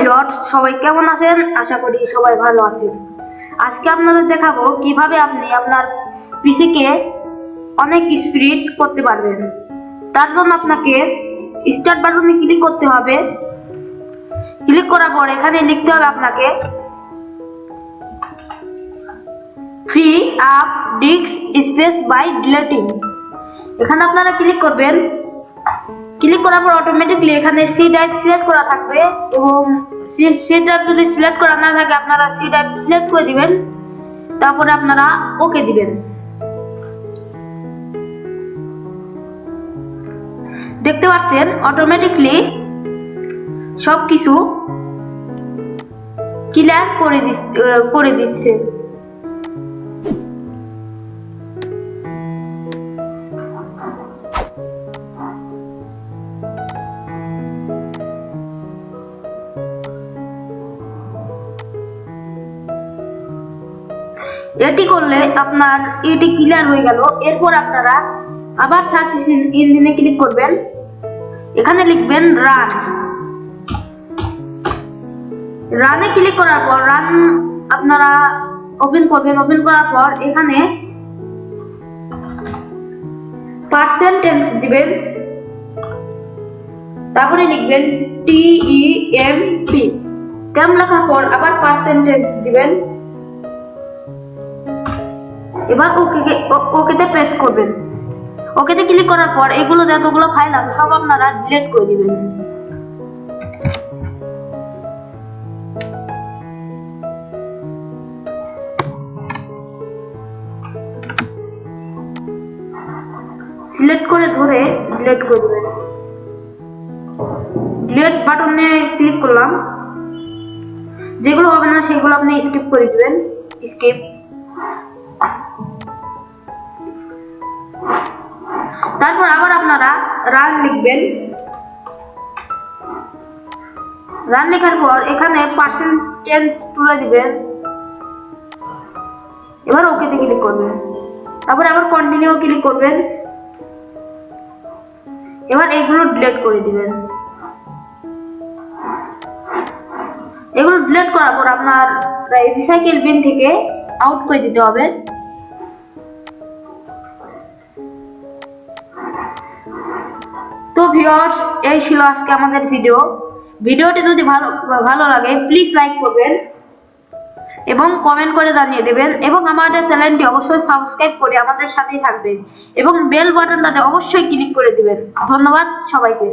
Viewers, সবাই কেমন আছেন? আশা করি সবাই ভালো আছেন। আজকে আপনাদের দেখাবো কিভাবে আপনি আপনার পিসিকে অনেক স্পিড করতে পারবেন। তার জন্য আপনাকে স্টার্ট বাটনে ক্লিক করতে হবে। ক্লিক করার পর এখানে লিখতে হবে আপনাকে free up disk space by deleting. এখানে আপনারা ক্লিক করবেন। ক্লিক করার পর অটোমেটিকলি এখানে সি ড্রাইভ সিলেক্ট করা থাকবে এবং সি ড্রাইভ যদি সিলেক্ট করা না থাকে আপনারা সি ড্রাইভ সিলেক্ট করে দিবেন। তারপরে আপনারা ওকে দিবেন। দেখতে পাচ্ছেন অটোমেটিকলি সবকিছু ক্লিয়ার করে দিচ্ছে। এটি করলে আপনার এটি ক্লিয়ার হয়ে গেল। এরপর আপনারা আবার সার্চ ইঞ্জিনে ক্লিক করবেন। এখানে লিখবেন রান। রানে ক্লিক করার পর রান আপনারা ওপেন করবেন। ওপেন করার পর এখানে পার্সেন্টেজ দিবেন। তারপরে লিখবেন TEMP। টেম্প লেখার পর আবার পার্সেন্টেজ দিবেন। এবার ওকেতে প্রেস করবেন। ওকেতে ক্লিক করার পর এগুলো যতগুলো ফাইল আছে সব আপনারা ডিলিট করে দিবেন। সিলেক্ট করে ধরে ডিলিট করে দিবেন। ডিলিট বাটনে ক্লিক করলাম। যেগুলো হবে না সেগুলো আপনি স্কিপ করে দিবেন। স্কিপ। তারপর আবার আপনারা রান লিখবেন। রান লেখার পর এখানে পার্সেন্টেজ তুলে দিবেন। এবার ওকেতে ক্লিক করবেন। তারপর আবার কন্টিনিউ ক্লিক করবেন। এবার এগুলো ডিলিট করে দিবেন। এগুলো ডিলিট করার পর আপনার রিসাইকেল বিন থেকে আউট করে দিতে হবে। তো ভিউয়ার্স, এই ছিল আজকে আমাদের ভিডিওটি যদি ভালো লাগে প্লিজ লাইক করবেন এবং কমেন্ট করে জানিয়ে দেবেন এবং আমাদের চ্যানেলটি অবশ্যই সাবস্ক্রাইব করে আমাদের সাথেই থাকবেন এবং বেল বাটনটাতে অবশ্যই ক্লিক করে দিবেন। ধন্যবাদ সবাইকে।